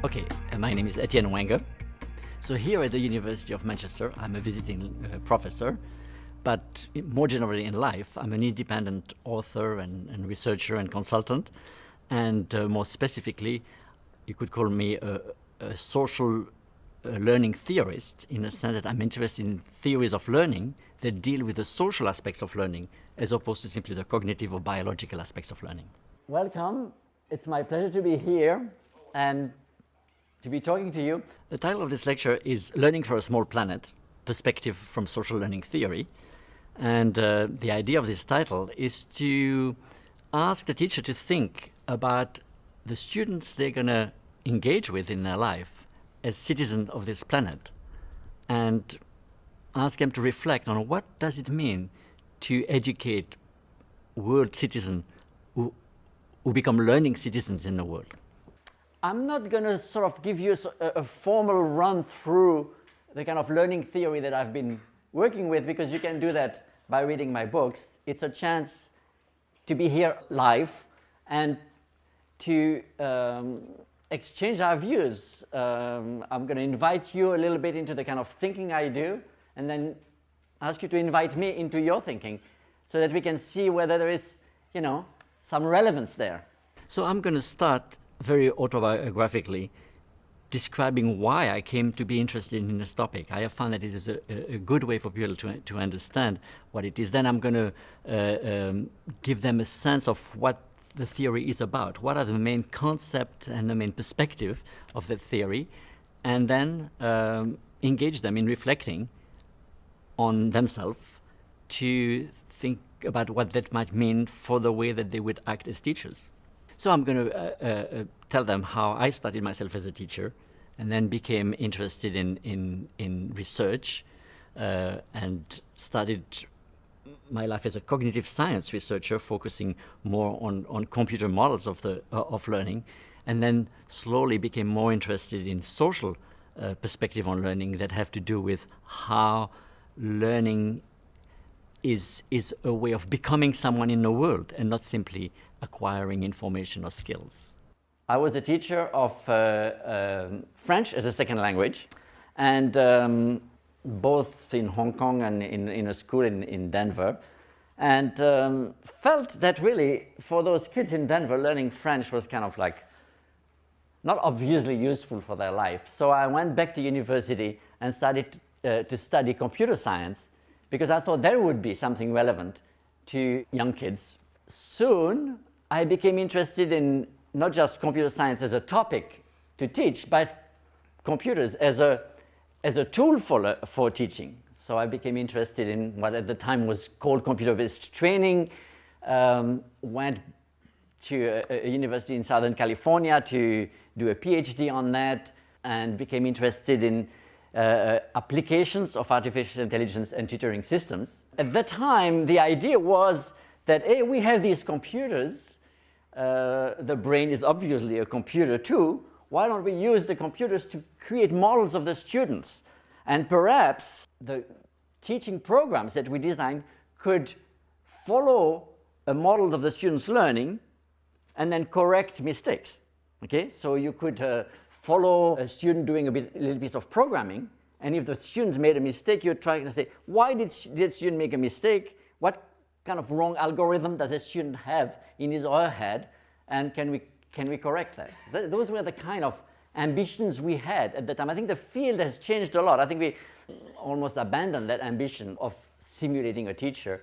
Okay, my name is Etienne Wenger. So here at the University of Manchester, I'm a visiting professor, but more generally in life, I'm an independent author and researcher and consultant, and more specifically, you could call me a social learning theorist, in the sense that I'm interested in theories of learning that deal with the social aspects of learning, as opposed to simply the cognitive or biological aspects of learning. Welcome. It's my pleasure to be here and to be talking to you. The title of this lecture is Learning for a Small Planet, Perspective from Social Learning Theory. And the idea of this title is to ask the teacher to think about the students they're going to engage with in their life as citizens of this planet, and ask them to reflect on what does it mean to educate world citizens who become learning citizens in the world. I'm not going to sort of give you a formal run through the kind of learning theory that I've been working with, because you can do that by reading my books. It's a chance to be here live and to exchange our views. I'm going to invite you a little bit into the kind of thinking I do, and then ask you to invite me into your thinking, so that we can see whether there is, some relevance there. So I'm going to start very autobiographically, describing why I came to be interested in this topic. I have found that it is a good way for people to understand what it is. Then I'm going to give them a sense of what the theory is about. What are the main concepts and the main perspective of the theory? And then engage them in reflecting on themselves to think about what that might mean for the way that they would act as teachers. So I'm going to tell them how I started myself as a teacher, and then became interested in research, and started my life as a cognitive science researcher, focusing more on computer models of learning, and then slowly became more interested in social perspective on learning that have to do with how learning is a way of becoming someone in the world, and not simply acquiring information or skills. I was a teacher of French as a second language, and both in Hong Kong and in a school in Denver, and felt that really for those kids in Denver, learning French was kind of like not obviously useful for their life. So I went back to university and started to study computer science, because I thought there would be something relevant to young kids. Soon, I became interested in not just computer science as a topic to teach, but computers as a tool for teaching. So I became interested in what at the time was called computer-based training, went to a university in Southern California to do a PhD on that, and became interested in applications of artificial intelligence and tutoring systems. At the time, the idea was that, hey, we have these computers, the brain is obviously a computer too, why don't we use the computers to create models of the students? And perhaps the teaching programs that we design could follow a model of the students' learning and then correct mistakes. Okay, so you could follow a student doing a little piece of programming, and if the student made a mistake, you're trying to say, why did student make a mistake? What kind of wrong algorithm does the student have in his or her head, and can we correct that? Those were the kind of ambitions we had at the time. I think the field has changed a lot. I think we almost abandoned that ambition of simulating a teacher.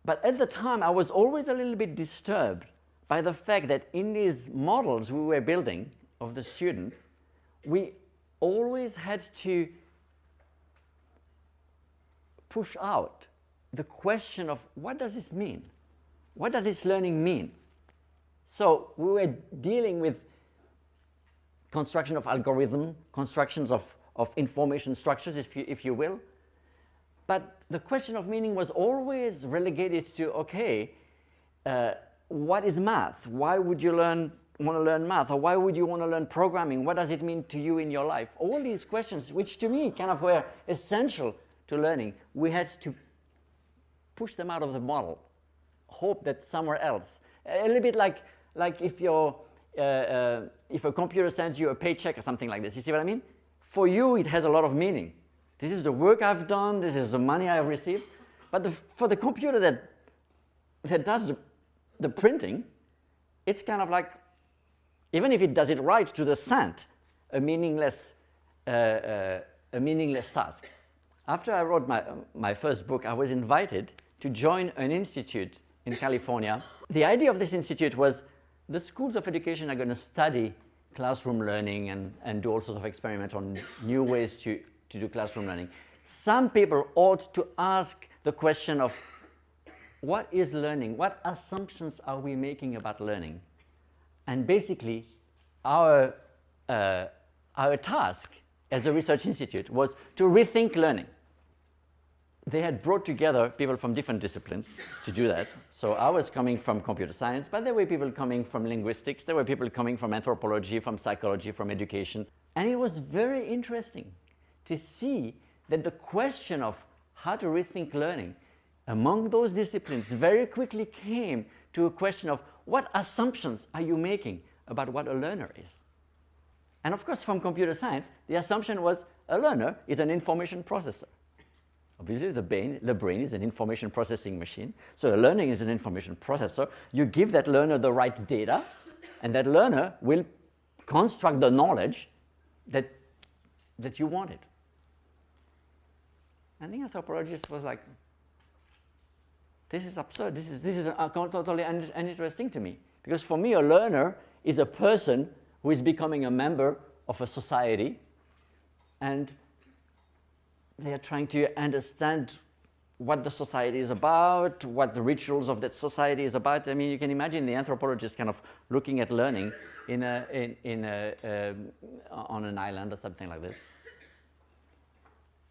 But at the time, I was always a little bit disturbed by the fact that in these models we were building of the student, we always had to push out the question of what does this mean? What does this learning mean? So we were dealing with construction of algorithm, constructions of information structures, if you will. But the question of meaning was always relegated to, okay, what is math? Why would you want to learn math? Or why would you want to learn programming? What does it mean to you in your life? All these questions, which to me kind of were essential to learning, we had to push them out of the model, hope that somewhere else. A little bit like if you're if a computer sends you a paycheck or something like this. You see what I mean? For you, it has a lot of meaning. This is the work I've done, this is the money I've received. But for the computer that does the printing, it's kind of like, even if it does it right to the cent, a meaningless task. After I wrote my first book, I was invited to join an institute in California. The idea of this institute was the schools of education are going to study classroom learning and do all sorts of experiments on new ways to do classroom learning. Some people ought to ask the question of what is learning? What assumptions are we making about learning? And basically, our task as a research institute was to rethink learning. They had brought together people from different disciplines to do that. So I was coming from computer science, but there were people coming from linguistics, there were people coming from anthropology, from psychology, from education. And it was very interesting to see that the question of how to rethink learning among those disciplines very quickly came to a question of what assumptions are you making about what a learner is? And of course, from computer science, the assumption was a learner is an information processor. Obviously, the brain is an information processing machine. So a learning is an information processor. You give that learner the right data, and that learner will construct the knowledge that you wanted. And the anthropologist was like, this is absurd. This is totally uninteresting to me. Because for me, a learner is a person who is becoming a member of a society, and they are trying to understand what the society is about, what the rituals of that society is about. I mean, you can imagine the anthropologist kind of looking at learning on an island or something like this.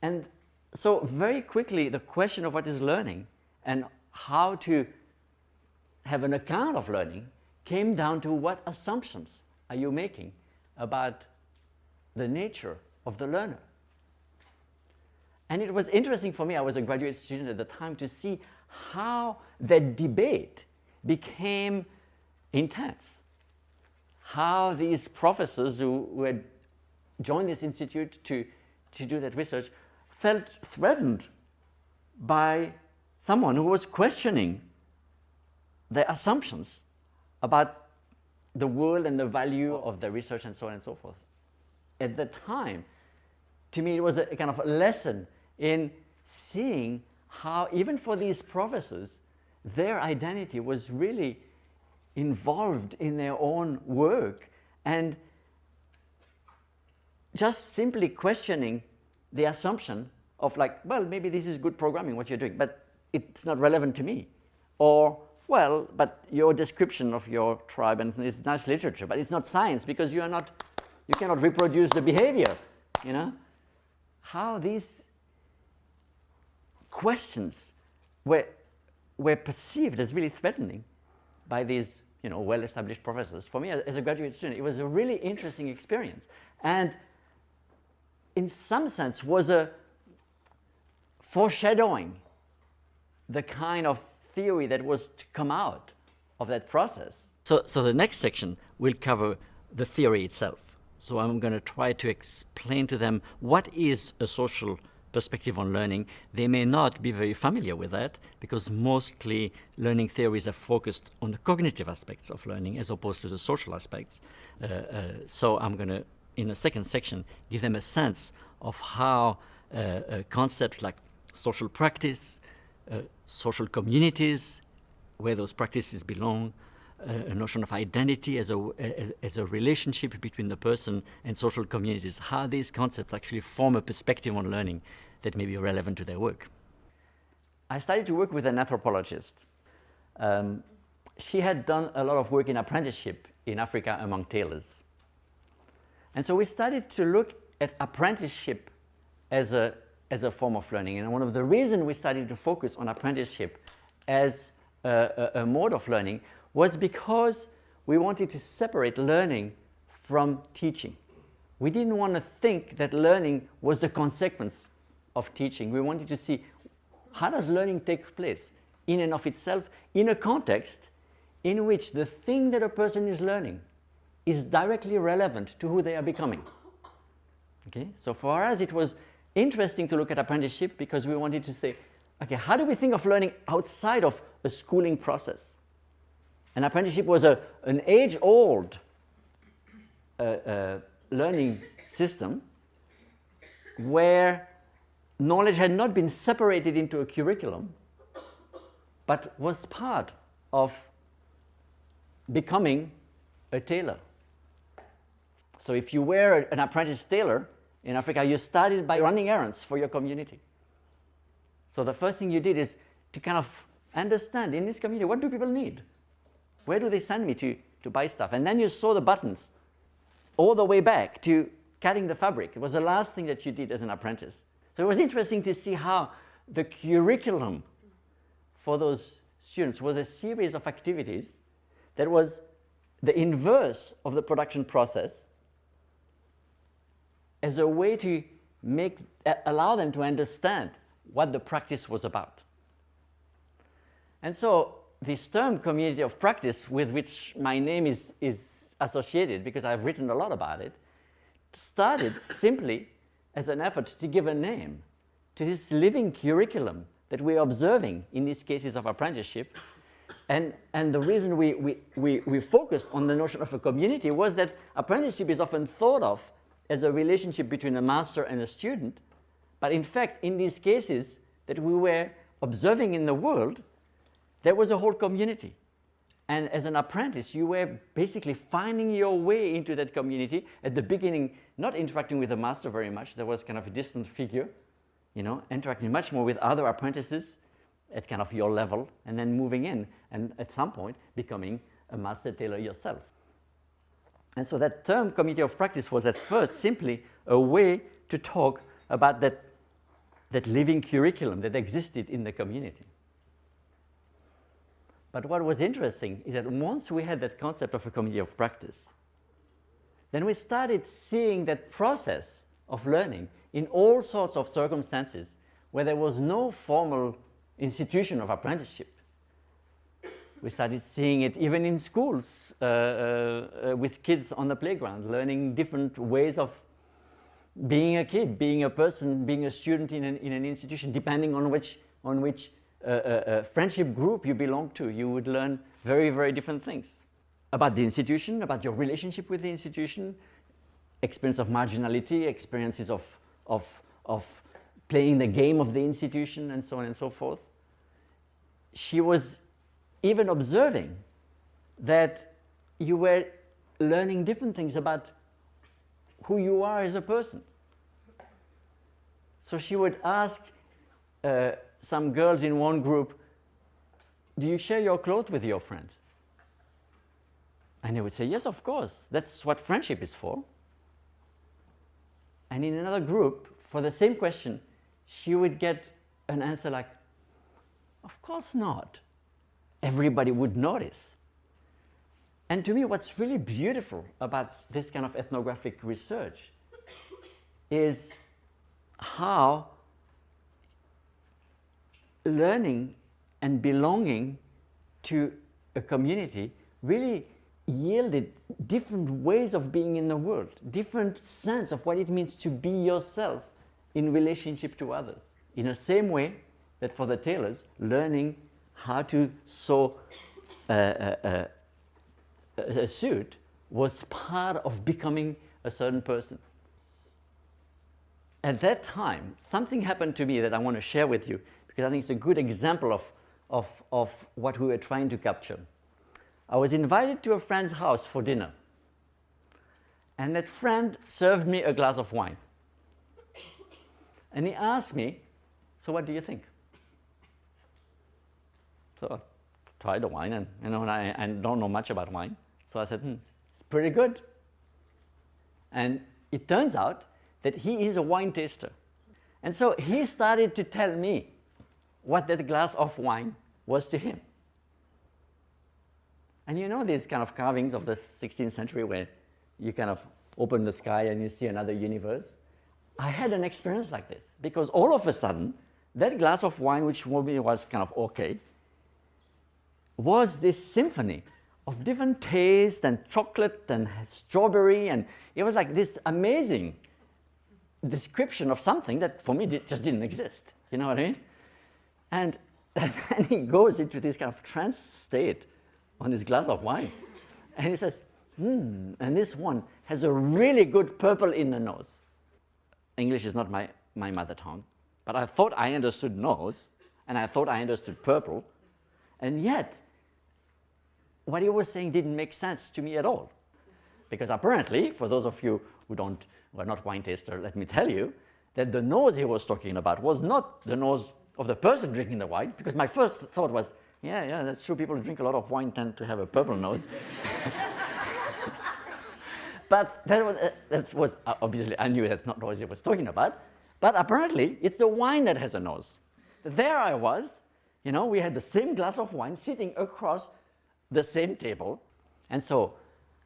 And so very quickly, the question of what is learning and how to have an account of learning came down to what assumptions are you making about the nature of the learner. And it was interesting for me, I was a graduate student at the time, to see how the debate became intense. How these professors who had joined this institute to do that research felt threatened by someone who was questioning their assumptions about the world and the value of the research and so on and so forth. At the time, to me, it was a kind of a lesson in seeing how, even for these professors, their identity was really involved in their own work, and just simply questioning the assumption of like, well, maybe this is good programming, what you're doing, but it's not relevant to me. Or, well, but your description of your tribe and is nice literature, but it's not science because you cannot reproduce the behavior, you know? How these questions were perceived as really threatening by these, well-established professors. For me, as a graduate student, it was a really interesting experience, and in some sense was a foreshadowing the kind of theory that was to come out of that process. So the next section will cover the theory itself. So I'm going to try to explain to them what is a social perspective on learning. They may not be very familiar with that because mostly learning theories are focused on the cognitive aspects of learning as opposed to the social aspects. So I'm going to, in a second section, give them a sense of how concepts like social practice, social communities, where those practices belong, a notion of identity as a relationship between the person and social communities, how these concepts actually form a perspective on learning that may be relevant to their work. I started to work with an anthropologist. She had done a lot of work in apprenticeship in Africa among tailors. And so we started to look at apprenticeship as a form of learning. And one of the reasons we started to focus on apprenticeship as a mode of learning was because we wanted to separate learning from teaching. We didn't want to think that learning was the consequence of teaching. We wanted to see how does learning take place in and of itself in a context in which the thing that a person is learning is directly relevant to who they are becoming. Okay? So for us, it was interesting to look at apprenticeship because we wanted to say, okay, how do we think of learning outside of a schooling process? And apprenticeship was an age-old learning system where knowledge had not been separated into a curriculum, but was part of becoming a tailor. So if you were an apprentice tailor in Africa, you started by running errands for your community. So the first thing you did is to kind of understand in this community, what do people need? Where do they send me to buy stuff? And then you saw the buttons all the way back to cutting the fabric. It was the last thing that you did as an apprentice. So it was interesting to see how the curriculum for those students was a series of activities that was the inverse of the production process as a way to allow them to understand what the practice was about. And so this term community of practice, with which my name is associated because I've written a lot about it, started simply as an effort to give a name to this living curriculum that we're observing in these cases of apprenticeship. And the reason we focused on the notion of a community was that apprenticeship is often thought of as a relationship between a master and a student. But in fact, in these cases that we were observing in the world, there was a whole community. And as an apprentice, you were basically finding your way into that community. At the beginning, not interacting with the master very much. There was kind of a distant figure, interacting much more with other apprentices at kind of your level, and then moving in, and at some point, becoming a master tailor yourself. And so that term, community of practice, was at first simply a way to talk about that living curriculum that existed in the community. But what was interesting is that once we had that concept of a community of practice, then we started seeing that process of learning in all sorts of circumstances where there was no formal institution of apprenticeship. We started seeing it even in schools with kids on the playground, learning different ways of being a kid, being a person, being a student in an institution, depending on which friendship group you belong to. You would learn very, very different things about the institution, about your relationship with the institution, experience of marginality, experiences of playing the game of the institution, and so on and so forth. She was even observing that you were learning different things about who you are as a person. So she would ask some girls in one group, do you share your clothes with your friends? And they would say, yes, of course. That's what friendship is for. And in another group, for the same question, she would get an answer like, of course not. Everybody would notice. And to me, what's really beautiful about this kind of ethnographic research is how learning and belonging to a community really yielded different ways of being in the world, different sense of what it means to be yourself in relationship to others. In the same way that for the tailors, learning how to sew a suit was part of becoming a certain person. At that time, something happened to me that I want to share with you because I think it's a good example of what we were trying to capture. I was invited to a friend's house for dinner, and that friend served me a glass of wine. And he asked me, so what do you think? So I tried the wine, and I don't know much about wine. So I said, it's pretty good. And it turns out that he is a wine taster. And so he started to tell me what that glass of wine was to him. And you know these kind of carvings of the 16th century where you kind of open the sky and you see another universe? I had an experience like this because all of a sudden, that glass of wine, which for me was kind of okay, was this symphony of different tastes and chocolate and strawberry, and it was like this amazing description of something that for me just didn't exist. You know what I mean? And then he goes into this kind of trance state on this glass of wine, and he says, and this one has a really good purple in the nose. English is not my mother tongue, but I thought I understood nose, and I thought I understood purple, and yet what he was saying didn't make sense to me at all. Because apparently, for those of you who are not wine taster, let me tell you that the nose he was talking about was not the nose of the person drinking the wine, because my first thought was, yeah, that's true, people who drink a lot of wine tend to have a purple nose. But that was obviously, I knew that's not the nose he was talking about, but apparently it's the wine that has a nose. There I was, we had the same glass of wine sitting across the same table, and so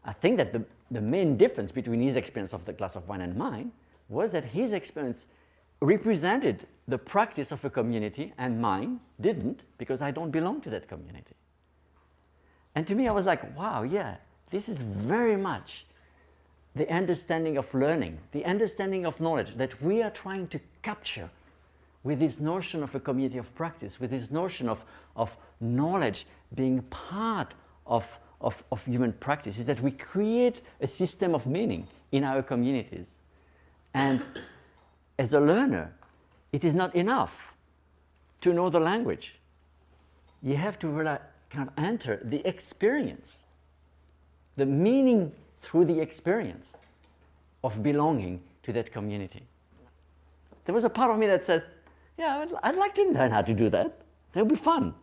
I think that the main difference between his experience of the glass of wine and mine was that his experience represented the practice of a community and mine didn't, because I don't belong to that community. And to me, I was like, wow, yeah, this is very much the understanding of learning, the understanding of knowledge that we are trying to capture with this notion of a community of practice, with this notion of knowledge being part of human practice, is that we create a system of meaning in our communities. And as a learner, it is not enough to know the language. You have to really kind of enter the experience, the meaning through the experience of belonging to that community. There was a part of me that said, yeah, I'd like to learn how to do that. That would be fun.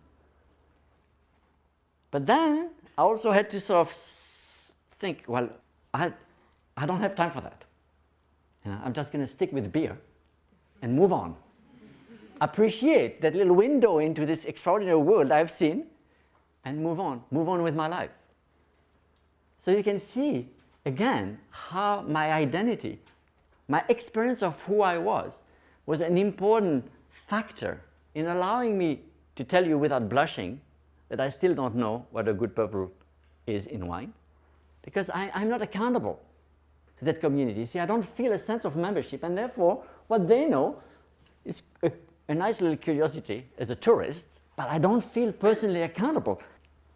But then I also had to sort of think, well, I don't have time for that. I'm just going to stick with beer and move on. Appreciate that little window into this extraordinary world I've seen and move on with my life. So you can see, again, how my identity, my experience of who I was an important factor in allowing me to tell you without blushing that I still don't know what a good purple is in wine, because I'm not accountable to that community. See, I don't feel a sense of membership, and therefore what they know is a nice little curiosity as a tourist, but I don't feel personally accountable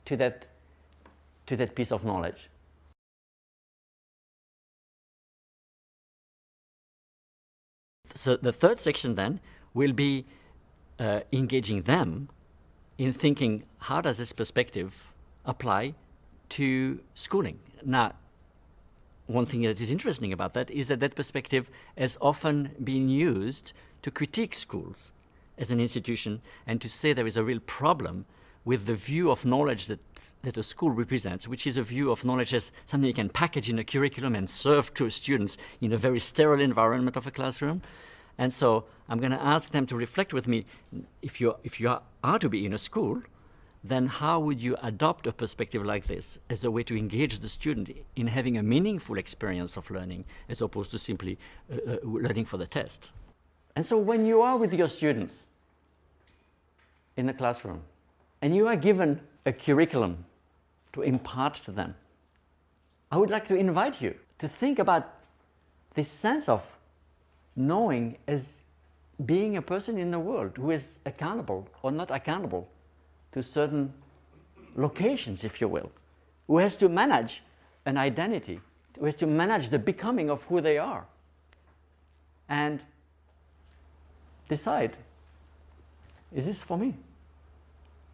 to that piece of knowledge. So the third section then will be engaging them in thinking, how does this perspective apply to schooling? Now, one thing that is interesting about that is that perspective has often been used to critique schools as an institution and to say there is a real problem with the view of knowledge that a school represents, which is a view of knowledge as something you can package in a curriculum and serve to students in a very sterile environment of a classroom. And so I'm going to ask them to reflect with me, if you are to be in a school, then how would you adopt a perspective like this as a way to engage the student in having a meaningful experience of learning, as opposed to simply learning for the test? And so when you are with your students in the classroom, and you are given a curriculum to impart to them, I would like to invite you to think about this sense of knowing as being a person in the world who is accountable or not accountable to certain locations, if you will, who has to manage an identity, who has to manage the becoming of who they are, and decide, is this for me?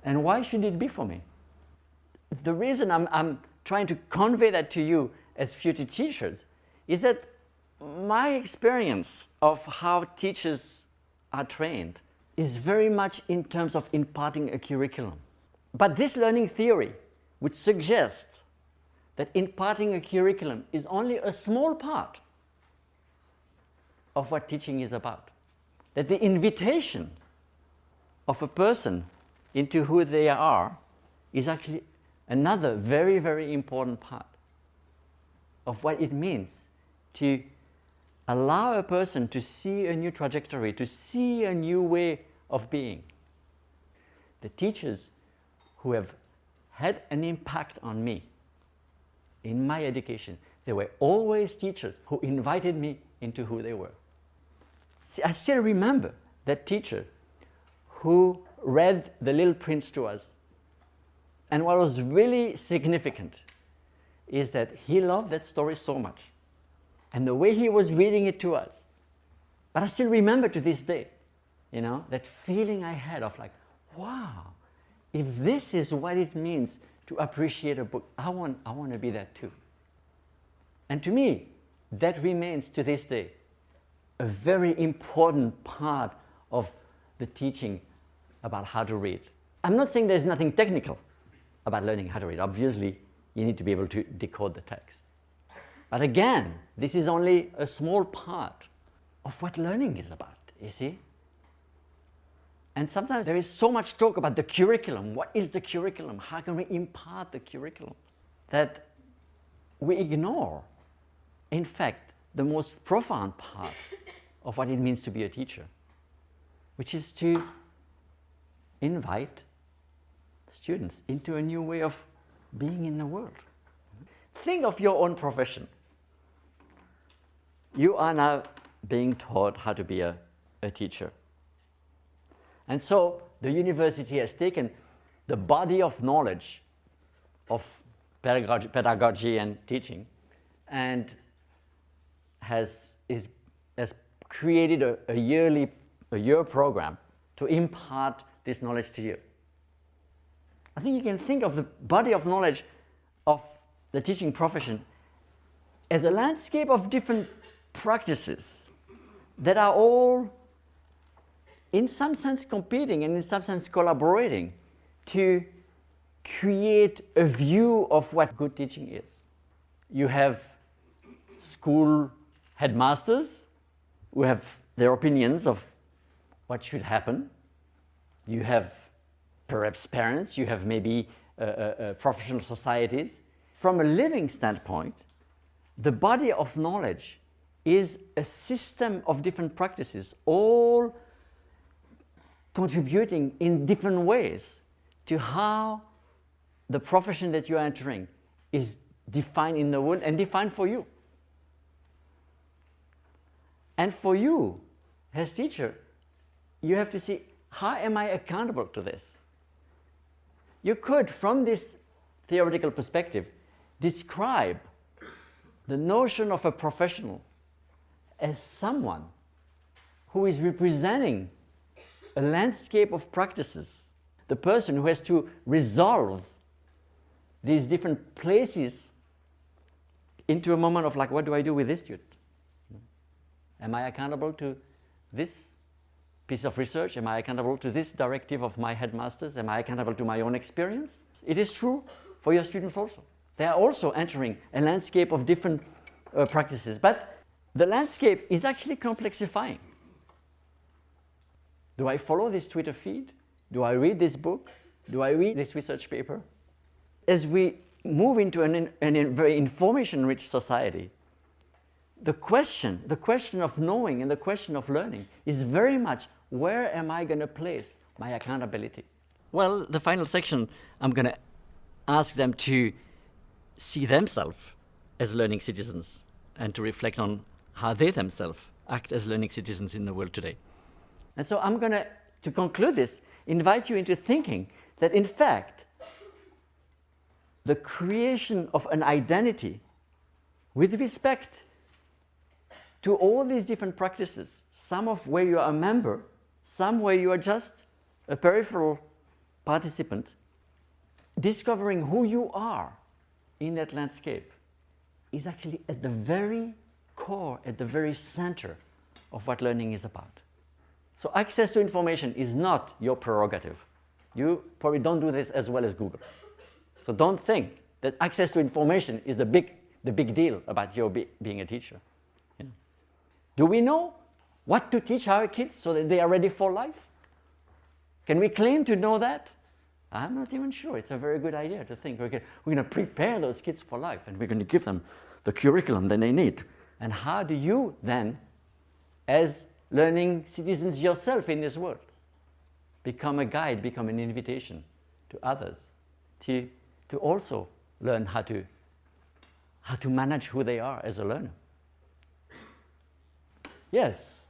And why should it be for me? The reason I'm trying to convey that to you as future teachers is that my experience of how teachers are trained is very much in terms of imparting a curriculum. But this learning theory would suggest that imparting a curriculum is only a small part of what teaching is about. That the invitation of a person into who they are is actually another very, very important part of what it means to allow a person to see a new trajectory, to see a new way of being. The teachers who have had an impact on me in my education, they were always teachers who invited me into who they were. See, I still remember that teacher who read The Little Prince to us. And what was really significant is that he loved that story so much. And the way he was reading it to us. But I still remember to this day, you know, that feeling I had of like, wow, if this is what it means to appreciate a book, I want to be that too. And to me, that remains to this day a very important part of the teaching about how to read. I'm not saying there's nothing technical about learning how to read. Obviously, you need to be able to decode the text. But again, this is only a small part of what learning is about, you see? And sometimes there is so much talk about the curriculum. What is the curriculum? How can we impart the curriculum? That we ignore, in fact, the most profound part of what it means to be a teacher, which is to invite students into a new way of being in the world. Think of your own profession. You are now being taught how to be a teacher. And so the university has taken the body of knowledge of pedagogy and teaching and has created a year program to impart this knowledge to you. I think you can think of the body of knowledge of the teaching profession as a landscape of different practices that are all in some sense competing and in some sense collaborating to create a view of what good teaching is. You have school headmasters who have their opinions of what should happen. You have perhaps parents, you have maybe professional societies. From a living standpoint, the body of knowledge is a system of different practices, all contributing in different ways to how the profession that you're entering is defined in the world and defined for you. And for you, as teacher, you have to see, how am I accountable to this? You could, from this theoretical perspective, describe the notion of a professional as someone who is representing a landscape of practices, the person who has to resolve these different places into a moment of like, what do I do with this student? Am I accountable to this piece of research? Am I accountable to this directive of my headmasters? Am I accountable to my own experience? It is true for your students also. They are also entering a landscape of different practices, but the landscape is actually complexifying. Do I follow this Twitter feed? Do I read this book? Do I read this research paper? As we move into a very information-rich society, the question of knowing and the question of learning is very much, where am I going to place my accountability? Well, the final section, I'm going to ask them to see themselves as learning citizens and to reflect on how they themselves act as learning citizens in the world today. And so I'm going to conclude this, invite you into thinking that in fact, the creation of an identity with respect to all these different practices, some of where you are a member, some where you are just a peripheral participant, discovering who you are in that landscape is actually at the very core, at the very center of what learning is about. So access to information is not your prerogative. You probably don't do this as well as Google. So don't think that access to information is the big deal about your being a teacher. You know? Do we know what to teach our kids so that they are ready for life? Can we claim to know that? I'm not even sure. It's a very good idea to think we're going to prepare those kids for life and we're going to give them the curriculum that they need. And how do you then, as learning citizens yourself in this world, become a guide, become an invitation to others to to also learn how to manage who they are as a learner. Yes.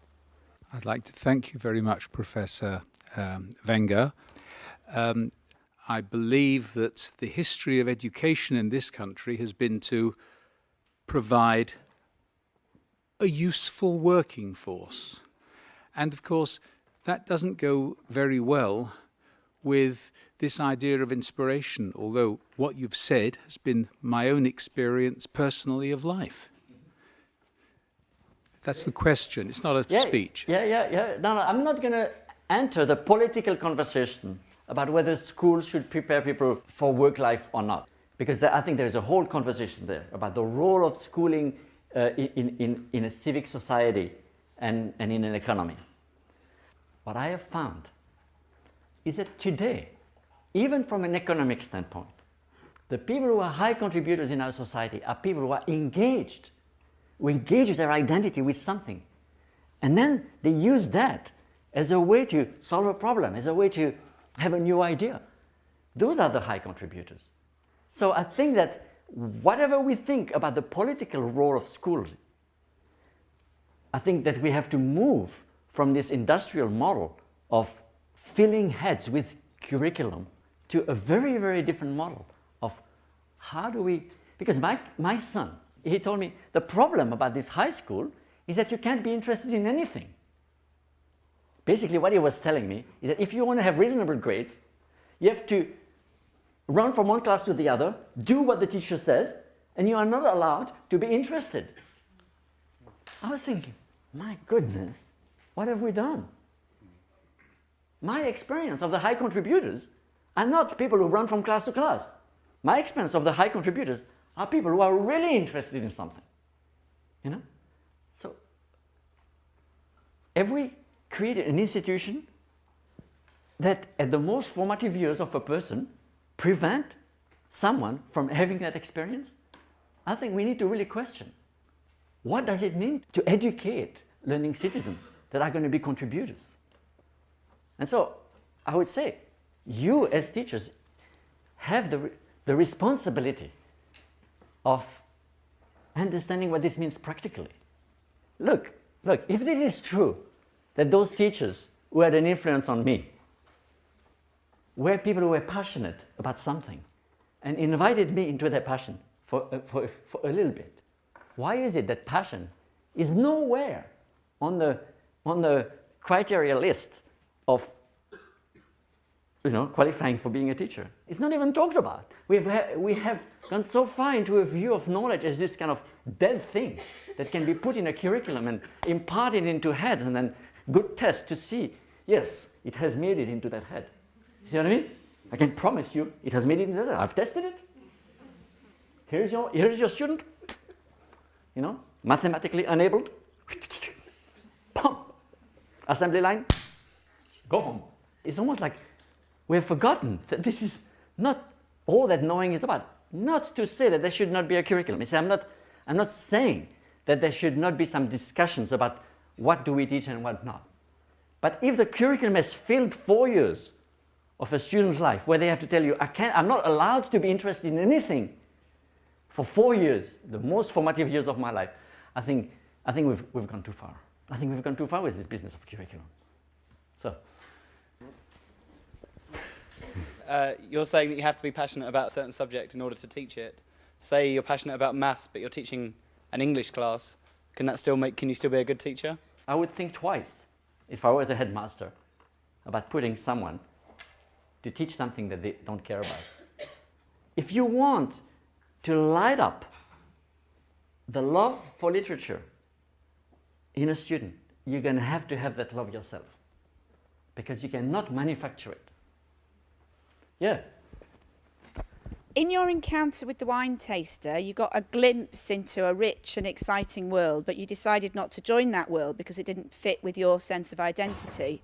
I'd like to thank you very much, Professor Wenger. I believe that the history of education in this country has been to provide a useful working force. And of course, that doesn't go very well with this idea of inspiration, although what you've said has been my own experience personally of life. That's the question. It's not a speech. Yeah. No, I'm not going to enter the political conversation about whether schools should prepare people for work life or not. Because I think there's a whole conversation there about the role of schooling in a civic society and in an economy. What I have found is that today, even from an economic standpoint, the people who are high contributors in our society are people who are engaged, who engage their identity with something. And then they use that as a way to solve a problem, as a way to have a new idea. Those are the high contributors. So I think that whatever we think about the political role of schools, I think that we have to move from this industrial model of filling heads with curriculum to a very, very different model of how do we, because my son, he told me the problem about this high school is that you can't be interested in anything. Basically what he was telling me is that if you want to have reasonable grades, you have to run from one class to the other, do what the teacher says, and you are not allowed to be interested. I was thinking, my goodness, what have we done? My experience of the high contributors are not people who run from class to class. My experience of the high contributors are people who are really interested in something. You know? So, have we created an institution that at the most formative years of a person prevent someone from having that experience? I think we need to really question, what does it mean to educate learning citizens that are going to be contributors? And so I would say, you as teachers have the responsibility of understanding what this means practically. Look, if it is true that those teachers who had an influence on me were people who were passionate about something and invited me into their passion for a little bit, why is it that passion is nowhere on the criteria list of qualifying for being a teacher? It's not even talked about. We have gone so far into a view of knowledge as this kind of dead thing that can be put in a curriculum and imparted into heads and then good tests to see, yes, it has made it into that head. See what I mean? I can promise you it has made it into that. I've tested it. Here's your student, mathematically enabled. Pump. Assembly line. Go home. It's almost like we have forgotten that this is not all that knowing is about. Not to say that there should not be a curriculum. I'm not saying that there should not be some discussions about what do we teach and what not. But if the curriculum has filled 4 years of a student's life where they have to tell you, I'm not allowed to be interested in anything for 4 years, the most formative years of my life, I think we've gone too far. I think we've gone too far with this business of curriculum. So. You're saying that you have to be passionate about a certain subject in order to teach it. Say you're passionate about maths, but you're teaching an English class. Can you still be a good teacher? I would think twice, if I was a headmaster, about putting someone to teach something that they don't care about. If you want to light up the love for literature in a student, you're going to have that love yourself, because you cannot manufacture it. Yeah. In your encounter with the wine taster, you got a glimpse into a rich and exciting world, but you decided not to join that world because it didn't fit with your sense of identity.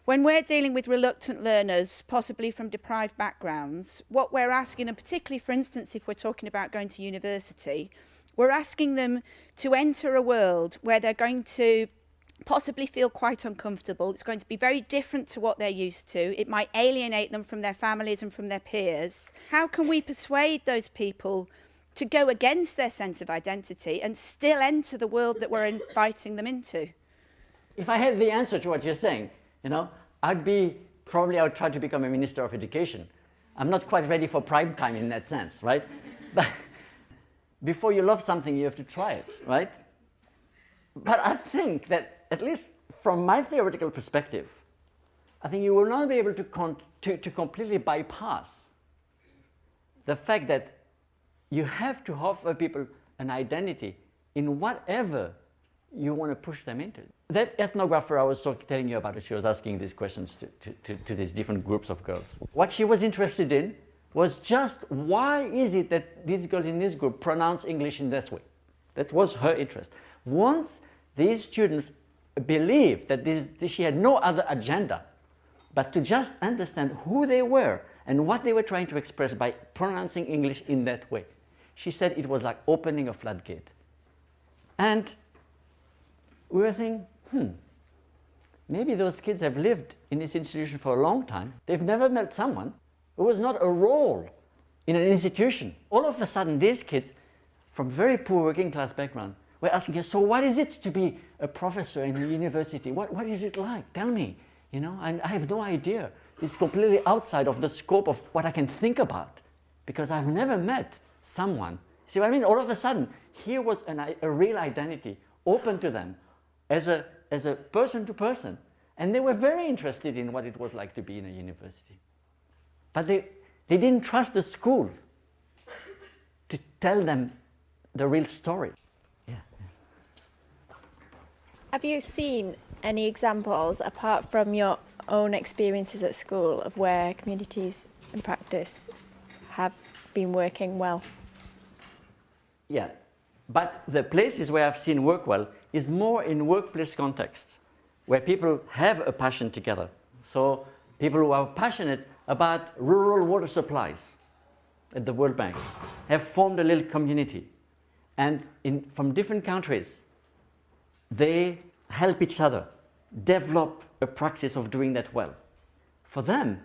When we're dealing with reluctant learners, possibly from deprived backgrounds, what we're asking, and particularly, for instance, if we're talking about going to university, we're asking them to enter a world where they're going to possibly feel quite uncomfortable. It's going to be very different to what they're used to. It might alienate them from their families and from their peers. How can we persuade those people to go against their sense of identity and still enter the world that we're inviting them into? If I had the answer to what you're saying, you know, I would try to become a Minister of Education. I'm not quite ready for prime time in that sense, right? But before you love something, you have to try it, right? But I think that, at least from my theoretical perspective, I think you will not be able to completely bypass the fact that you have to offer people an identity in whatever you want to push them into. That ethnographer I was telling you about, she was asking these questions to these different groups of girls. What she was interested in was just why is it that these girls in this group pronounce English in this way? That was her interest. Once these students believed that she had no other agenda but to just understand who they were and what they were trying to express by pronouncing English in that way, she said it was like opening a floodgate. And we were thinking, maybe those kids have lived in this institution for a long time. They've never met someone. It was not a role in an institution. All of a sudden, these kids from very poor working class background were asking us, so what is it to be a professor in a university? What is it like? Tell me. You know, and I have no idea. It's completely outside of the scope of what I can think about because I've never met someone. See what I mean? All of a sudden, here was a real identity open to them as a person to person. And they were very interested in what it was like to be in a university. But they didn't trust the school to tell them the real story. Yeah. Have you seen any examples, apart from your own experiences at school, of where communities in practice have been working well? Yeah, but the places where I've seen work well is more in workplace context, where people have a passion together. So people who are passionate about rural water supplies at the World Bank have formed a little community. And from different countries, they help each other develop a practice of doing that well. For them,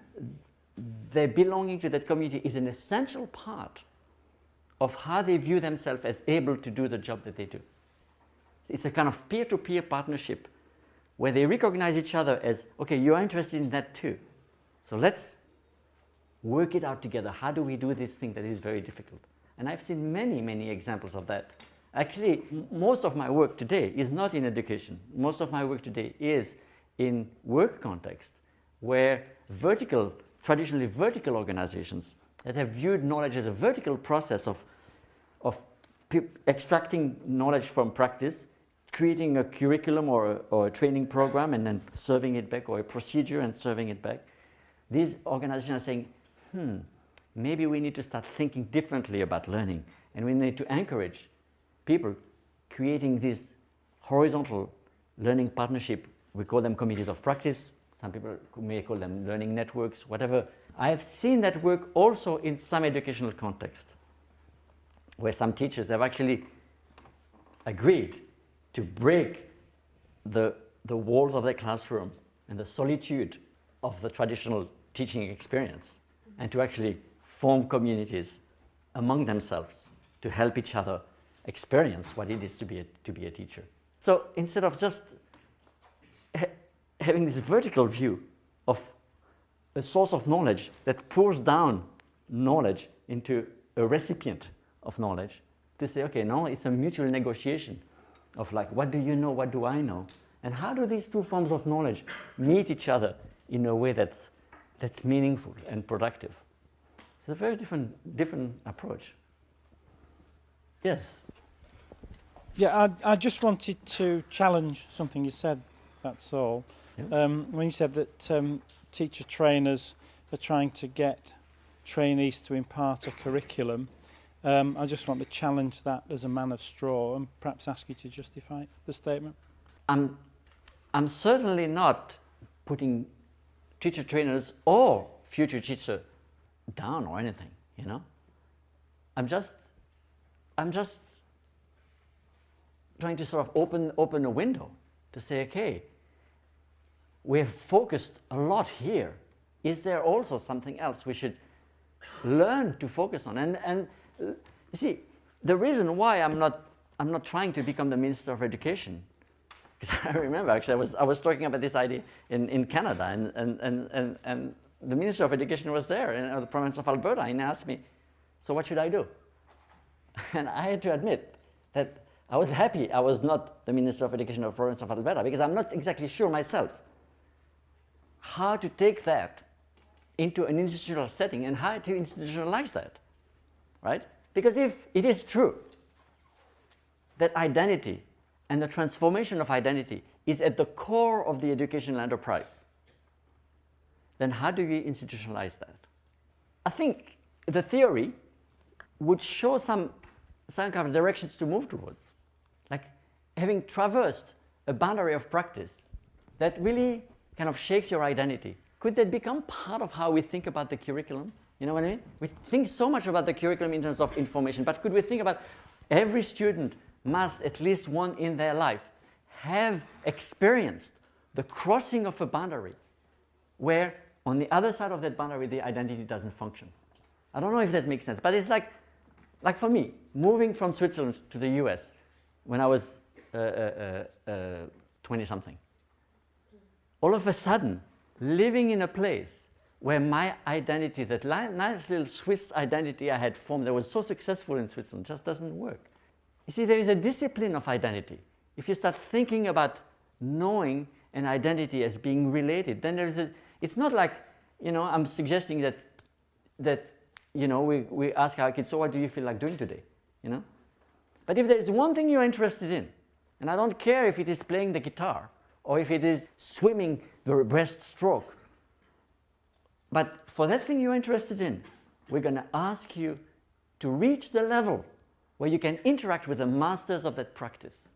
their belonging to that community is an essential part of how they view themselves as able to do the job that they do. It's a kind of peer-to-peer partnership where they recognize each other as, okay, you're interested in that too. So let's work it out together. How do we do this thing that is very difficult? And I've seen many, many examples of that. Actually, most of my work today is not in education. Most of my work today is in work context, where traditionally vertical organizations that have viewed knowledge as a vertical process of extracting knowledge from practice, creating a curriculum or a training program and then serving it back, or a procedure and serving it back. These organizations are saying, maybe we need to start thinking differently about learning, and we need to encourage people creating this horizontal learning partnership. We call them committees of practice. Some people may call them learning networks, whatever. I have seen that work also in some educational context, where some teachers have actually agreed to break the walls of their classroom and the solitude of the traditional teaching experience, and to actually form communities among themselves to help each other experience what it is to be a teacher. So instead of just having this vertical view of a source of knowledge that pours down knowledge into a recipient of knowledge, to say, okay, now it's a mutual negotiation of like, what do you know, what do I know? And how do these two forms of knowledge meet each other in a way that's meaningful and productive? It's a very different approach. Yes? Yeah, I just wanted to challenge something you said, that's all. Yeah. When you said that teacher trainers are trying to get trainees to impart a curriculum, I just want to challenge that as a man of straw and perhaps ask you to justify the statement. I'm certainly not putting teacher trainers or future teachers down or anything, you know. I'm just trying to sort of open a window to say, okay, we have focused a lot here. Is there also something else we should learn to focus on? And you see, the reason why I'm not trying to become the Minister of Education, because I remember actually I was talking about this idea in Canada, and the Minister of Education was there in the province of Alberta, and he asked me, so what should I do? And I had to admit that I was happy I was not the Minister of Education of the province of Alberta, because I'm not exactly sure myself how to take that into an institutional setting and how to institutionalize that, right? Because if it is true that identity and the transformation of identity is at the core of the educational enterprise, then how do we institutionalize that? I think the theory would show some kind of directions to move towards, like having traversed a boundary of practice that really kind of shakes your identity. Could that become part of how we think about the curriculum? You know what I mean? We think so much about the curriculum in terms of information, but could we think about every student must, at least one in their life, have experienced the crossing of a boundary where on the other side of that boundary the identity doesn't function? I don't know if that makes sense, but it's like for me, moving from Switzerland to the US when I was 20-something. All of a sudden, living in a place where my identity, that nice little Swiss identity I had formed that was so successful in Switzerland, just doesn't work. You see, there is a discipline of identity. If you start thinking about knowing an identity as being related, then it's not like, I'm suggesting that we ask our kids, so what do you feel like doing today? But if there is one thing you're interested in, and I don't care if it is playing the guitar or if it is swimming the breaststroke, but for that thing you're interested in, we're going to ask you to reach the level where you can interact with the masters of that practice.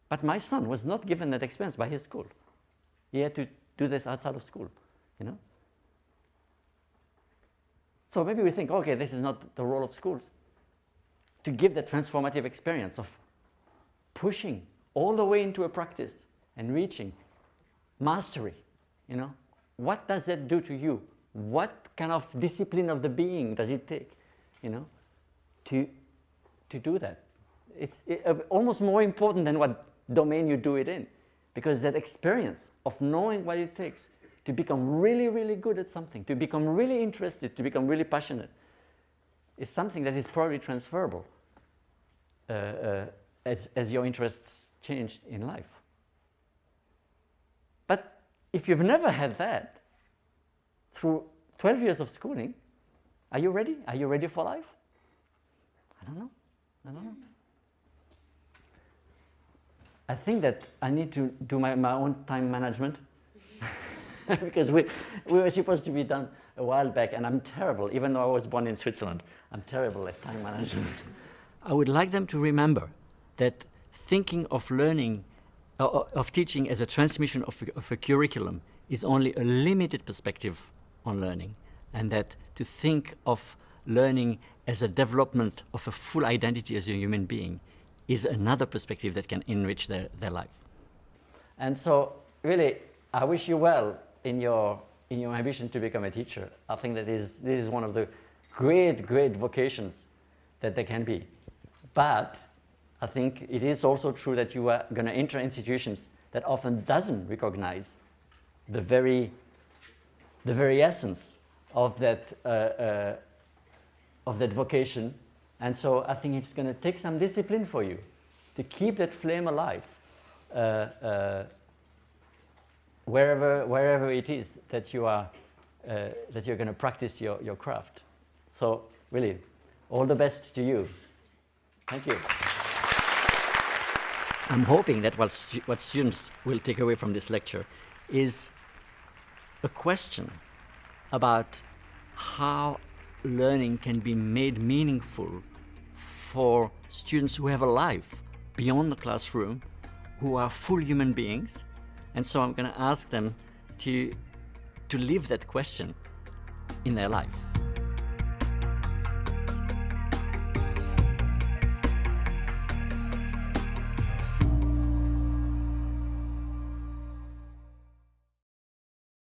But my son was not given that experience by his school. He had to do this outside of school, So maybe we think, okay, this is not the role of schools, to give that transformative experience of pushing all the way into a practice and reaching mastery, What does that do to you? What kind of discipline of the being does it take, to do that? It's almost more important than what domain you do it in, because that experience of knowing what it takes to become really, really good at something, to become really interested, to become really passionate, is something that is probably transferable as your interests change in life. But if you've never had that through 12 years of schooling, are you ready? Are you ready for life? I don't know. I think that I need to do my own time management because we were supposed to be done a while back, and I'm terrible. Even though I was born in Switzerland, I'm terrible at time management. I would like them to remember that thinking of learning, of teaching as a transmission of a curriculum is only a limited perspective on learning, and that to think of learning as a development of a full identity as a human being is another perspective that can enrich their life. And so really, I wish you well in your ambition to become a teacher. I think that this is one of the great vocations that there can be. But I think it is also true that you are going to enter institutions that often doesn't recognize the very essence of that vocation. And so I think it's going to take some discipline for you to keep that flame alive wherever it is that you are that you're going to practice your craft. So really, all the best to you. Thank you. I'm hoping that what students will take away from this lecture is a question about how learning can be made meaningful for students who have a life beyond the classroom, who are full human beings. And so I'm going to ask them to live that question in their life.